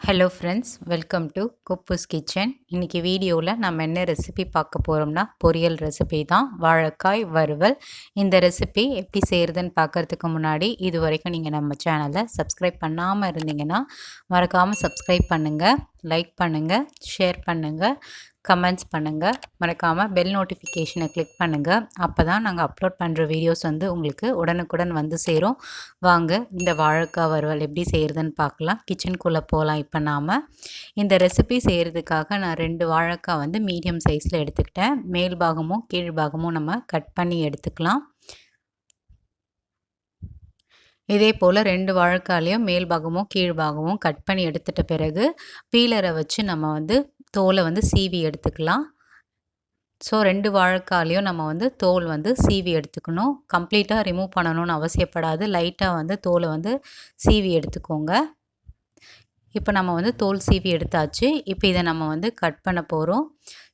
Hello friends, welcome to kuboos kitchen. இன்றைக்கி வீடியோவில் நம்ம என்ன ரெசிபி பார்க்க போகிறோம்னா பொரியல் ரெசிபி தான், வாழைக்காய் வறுவல். இந்த ரெசிபி எப்படி செய்கிறதுன்னு பார்க்குறதுக்கு முன்னாடி இது வரைக்கும் நீங்கள் நம்ம சேனலை சப்ஸ்கிரைப் பண்ணாமல் இருந்தீங்கன்னா மறக்காமல் சப்ஸ்கிரைப் பண்ணுங்கள், லைக் பண்ணுங்கள், ஷேர் பண்ணுங்கள், கமெண்ட்ஸ் பண்ணுங்கள். மறக்காமல் பெல் நோட்டிஃபிகேஷனை கிளிக் பண்ணுங்கள். அப்போ தான் நாங்கள் அப்லோட் பண்ணுற வீடியோஸ் உங்களுக்கு உடனுக்குடன் வந்து சேரும். வாங்க இந்த வாழைக்காய் வறுவல் எப்படி செய்கிறதுன்னு பார்க்கலாம். கிச்சனுக்குள்ளே போகலாம். இப்போ நாம் இந்த ரெசிபி செய்கிறதுக்காக நான் 2 வாழைக்காய் மீடியம் சைஸில் எடுத்துக்கிட்டேன். மேல் பாகமும் கீழ் பாகமும் நம்ம கட் பண்ணி எடுத்துக்கலாம். இதே போல் 2 வாழைக்காயிலையும் மேல் பாகமும் கீழ் பாகமும் கட் பண்ணி எடுத்துட்ட பிறகு பீலரை வச்சு நம்ம தோலை சீவி எடுத்துக்கலாம். ஸோ 2 வாழைக்காயிலையும் நம்ம தோல் சீவி எடுத்துக்கணும். கம்ப்ளீட்டாக ரிமூவ் பண்ணணும்னு அவசியப்படாது. லைட்டாக தோலை சீவி எடுத்துக்கோங்க. இப்போ நம்ம தோல் சீவி எடுத்தாச்சு. இப்போ இதை நம்ம கட் பண்ண போகிறோம்.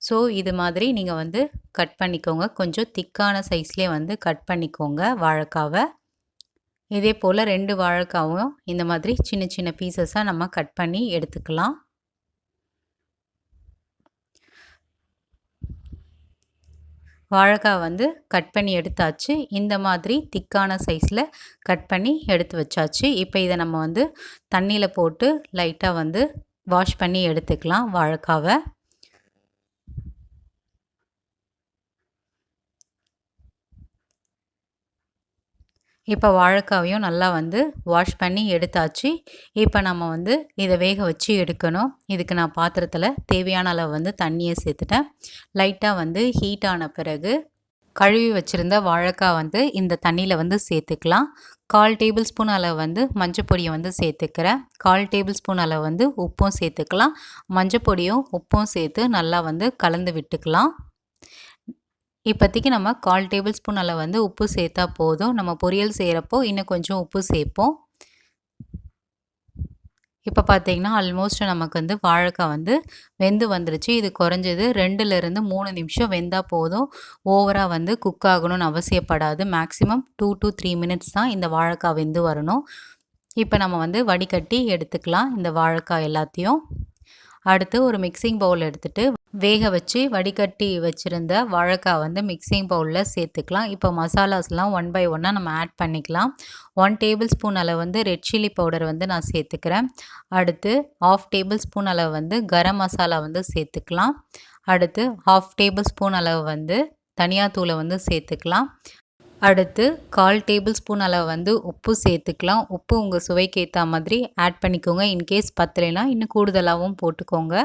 ஸோ இது மாதிரி நீங்கள் கட் பண்ணிக்கோங்க. கொஞ்சம் திக்கான சைஸ்லேயே கட் பண்ணிக்கோங்க வாழைக்காவை. இதே போல் 2 வாழைக்காவும் இந்த மாதிரி சின்ன சின்ன பீசஸாக நம்ம கட் பண்ணி எடுத்துக்கலாம். வாழைக்காய் கட் பண்ணி எடுத்தாச்சு. இந்த மாதிரி திக்கான சைஸில் கட் பண்ணி எடுத்து வச்சாச்சு. இப்போ இதை நம்ம தண்ணியில் போட்டு லைட்டாக வாஷ் பண்ணி எடுத்துக்கலாம் வாழைக்காவை. இப்போ வாழைக்காவையும் நல்லா வாஷ் பண்ணி எடுத்தாச்சு. இப்போ நம்ம இதை வேக வச்சு எடுக்கணும். இதுக்கு நான் பாத்திரத்தில் தேவையான அளவு தண்ணியை சேர்த்துட்டேன். லைட்டாக ஹீட் ஆன பிறகு கழுவி வச்சுருந்த வாழைக்காய் இந்த தண்ணியில் சேர்த்துக்கலாம். 1/4 டேபிள் ஸ்பூன் அளவு மஞ்சள் பொடியை சேர்த்துக்கிறேன். 1/4 டேபிள் ஸ்பூன் அளவு உப்பும் சேர்த்துக்கலாம். மஞ்சள் பொடியும் உப்பும் சேர்த்து நல்லா கலந்து விட்டுக்கலாம். இப்போதைக்கு நம்ம 1/4 டேபிள் ஸ்பூன் அளவு உப்பு சேர்த்தா போதும். நம்ம பொரியல் செய்கிறப்போ இன்னும் கொஞ்சம் உப்பு சேர்ப்போம். இப்போ பார்த்தீங்கன்னா ஆல்மோஸ்ட் நமக்கு வாழைக்காய் வெந்து வந்துருச்சு. இது குறைஞ்சது 2லேருந்து 3 நிமிஷம் வெந்தால் போதும். ஓவராக குக் ஆகணும்னு அவசியப்படாது. மேக்ஸிமம் 2 to 3 மினிட்ஸ் தான் இந்த வாழைக்காய் வெந்து வரணும். இப்போ நம்ம வடிகட்டி எடுத்துக்கலாம் இந்த வாழைக்காய் எல்லாத்தையும். அடுத்து ஒரு மிக்சிங் பவுல் எடுத்துகிட்டு வேக வச்சு வடிகட்டி வச்சுருந்த வாழைக்காய் மிக்சிங் பவுலில் சேர்த்துக்கலாம். இப்போ மசாலாஸ்லாம் 1 by 1 நம்ம ஆட் பண்ணிக்கலாம். 1 டேபிள் ஸ்பூன் அளவு ரெட் சில்லி பவுடர் நான் சேர்த்துக்கிறேன். அடுத்து 1/2 டேபிள் ஸ்பூன் அளவு கரம் மசாலா சேர்த்துக்கலாம். அடுத்து 1/2 டேபிள் ஸ்பூன் அளவு தனியாத்தூளை சேர்த்துக்கலாம். அடுத்து 1/4 டேபிள் ஸ்பூன் அளவு உப்பு சேர்த்துக்கலாம். உப்பு உங்கள் சுவைக்கு ஏற்ற மாதிரி ஆட் பண்ணிக்கோங்க. இன்கேஸ் பத்தலைனா இன்னும் கூடுதலாகவும் போட்டுக்கோங்க.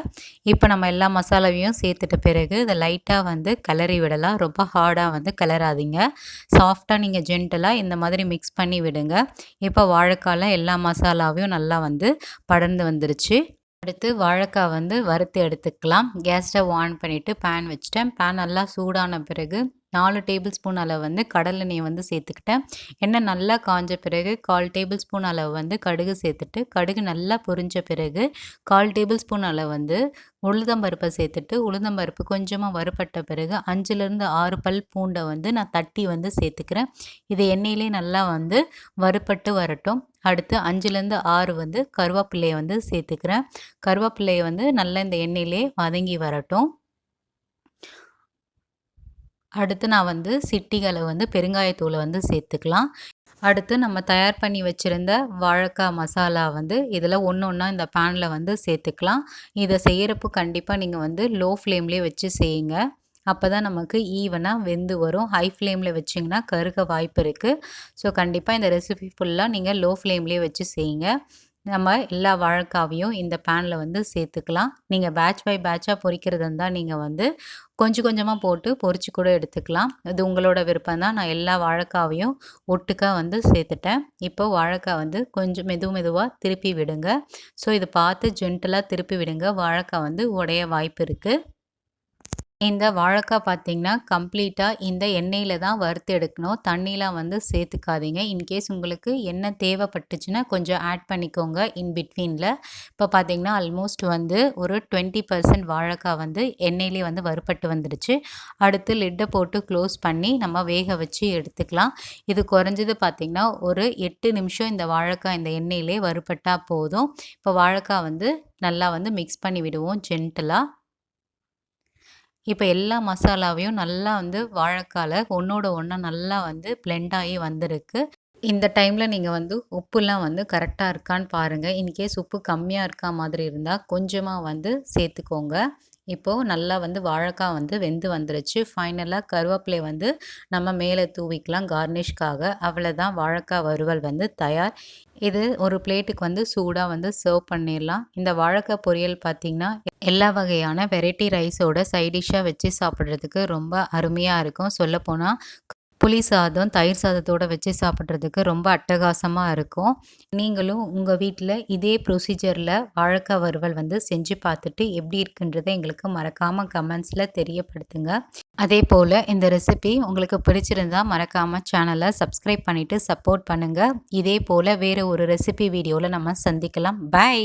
இப்போ நம்ம எல்லா மசாலாவையும் சேர்த்துட்ட பிறகு இதை லைட்டாக கிளறி விடலாம். ரொம்ப ஹார்டாக கிளறாதீங்க. சாஃப்டாக நீங்கள் ஜென்டலாக இந்த மாதிரி மிக்ஸ் பண்ணி விடுங்க. இப்போ வாழைக்காயில் எல்லா மசாலாவையும் நல்லா படர்ந்து வந்துருச்சு. அடுத்து வாழைக்காய் வறுத்து எடுத்துக்கலாம். கேஸ் ஸ்டவ் ஆன் பண்ணிவிட்டு பேன் வச்சுட்டேன். பேன் நல்லா சூடான பிறகு 4 டேபிள் ஸ்பூன் அளவு கடலெண்ணெய் சேர்த்துக்கிட்டேன். எண்ணெய் நல்லா காஞ்ச பிறகு 1/4 டேபிள் ஸ்பூன் அளவு கடுகு சேர்த்துட்டு கடுகு நல்லா பொரிஞ்ச பிறகு 1/4 டேபிள் ஸ்பூன் அளவு உளுந்தம்பருப்பை சேர்த்துட்டு உளுந்தம்பருப்பு கொஞ்சமாக வறுபட்ட பிறகு 5லேருந்து 6 பல் பூண்டை நான் தட்டி சேர்த்துக்கிறேன். இது எண்ணெயிலே நல்லா வறுபட்டு வரட்டும். அடுத்து 5லேருந்து 6 கருவேப்பிலையை சேர்த்துக்கிறேன். கருவேப்பிலையை நல்லா இந்த எண்ணெயிலே வதங்கி வரட்டும். அடுத்து நான் சிட்டிகளை பெருங்காயத்தூளை சேர்த்துக்கலாம். அடுத்து நம்ம தயார் பண்ணி வச்சுருந்த வாழைக்காய் மசாலா இதில் ஒன்றா இந்த பேனில் சேர்த்துக்கலாம். இதை செய்கிறப்போ கண்டிப்பாக நீங்கள் லோ ஃப்ளேம்லேயே வச்சு செய்யுங்க. அப்போ தான் நமக்கு ஈவனாக வெந்து வரும். ஹை ஃப்ளேமில் வச்சிங்கன்னா கருக வாய்ப்பு இருக்குது. ஸோ கண்டிப்பாக இந்த ரெசிபி ஃபுல்லாக நீங்கள் லோ ஃப்ளேம்லேயே வச்சு செய்யுங்க. நம்ம எல்லா வாழைக்காவையும் இந்த பேனில் சேர்த்துக்கலாம். நீங்கள் பேட்ச் பை பேட்சாக பொரிக்கிறதா இருந்தால் நீங்கள் கொஞ்சம் கொஞ்சமாக போட்டு பொரிச்சு கூட எடுத்துக்கலாம். இது உங்களோட விருப்பம் தான். நான் எல்லா வாழைக்காவையும் ஒட்டுக்கா சேர்த்துட்டேன். இப்போ வாழைக்காய் கொஞ்சம் மெதுவாக திருப்பி விடுங்க. ஸோ இதை பார்த்து ஜென்டலாக திருப்பி விடுங்க. வாழைக்காய் உடைய வாய்ப்பு இருக்குது. இந்த வாழைக்காய் பார்த்தீங்கன்னா, கம்ப்ளீட்டா இந்த எண்ணெயில தான் வறுத்து எடுக்கணும். தண்ணிலாம் வந்து சேர்த்துக்காதீங்க. இன்கேஸ் உங்களுக்கு எண்ணெய் தேவைப்பட்டுச்சுன்னா, கொஞ்சம் ஆட் பண்ணிக்கோங்க இன் பிட்வீன்ல. இப்போ பார்த்தீங்கன்னா, ஆல்மோஸ்ட் வந்து ஒரு 20% வாழைக்காய் வந்து எண்ணெயிலேயே வந்து வறுபட்டு வந்துடுச்சு. அடுத்து லிட்ட போட்டு க்ளோஸ் பண்ணி நம்ம வேக வச்சு எடுத்துக்கலாம். இது குறைஞ்சது பார்த்தீங்கன்னா, ஒரு 8 நிமிஷம் இந்த வாழைக்காய் இந்த எண்ணெயிலே வறுபட்டா போதும். இப்போ வாழைக்காய் வந்து நல்லா வந்து மிக்ஸ் பண்ணி விடுவோம் ஜென்டிலா. இப்ப எல்லா மசாலாவையும் நல்லா வந்து வாழைக்கால ஒண்ணோட ஒண்ணா நல்லா வந்து பிளெண்ட் ஆகி வந்திருக்கு. இந்த டைம்ல நீங்க வந்து உப்புலாம் வந்து கரெக்ட்டா இருக்கான்னு பாருங்க. இன்கேஸ் உப்பு கம்மியா இருக்கா மாதிரி இருந்தா, கொஞ்சமா வந்து சேர்த்துக்கோங்க. இப்போ நல்லா வந்து வாழைக்காய் வந்து வெந்து வந்துருச்சு. ஃபைனலா கருவேப்பிலை வந்து நம்ம மேல தூவிக்கலாம் கார்னிஷ்‌க்காக. அவ்வளதான் வாழைக்காய் வறுவல் வந்து தயார். இது ஒரு பிளேட்டுக்கு வந்து சூடா வந்து சர்வ் பண்ணிடலாம். இந்த வாழைக்காய் பொரியல் பார்த்தீங்கன்னா, எல்லா வகையான வெரைட்டி ரைஸோட சைட் டிஷ்ஷா வச்சு சாப்பிடுறதுக்கு ரொம்ப அருமையா இருக்கும். சொல்லப்போனா புளி சாதம், தயிர் சாதத்தோட வச்சு சாப்பிட்றதுக்கு ரொம்ப அட்டகாசமா இருக்கும். நீங்களும் உங்க வீட்ல இதே ப்ரொசீஜர்ல வாழைக்காய் வறுவல் வந்து செஞ்சு பார்த்துட்டு எப்படி இருக்குன்றத எங்களுக்கு மறக்காம கமெண்ட்ஸ்ல தெரியப்படுத்துங்க. அதேபோல இந்த ரெசிபி உங்களுக்கு பிடிச்சிருந்தா மறக்காம சேனல சப்ஸ்கிரைப் பண்ணிட்டு சப்போர்ட் பண்ணுங்க. இதே போல வேற ஒரு ரெசிபி வீடியோல நம்ம சந்திக்கலாம். பை.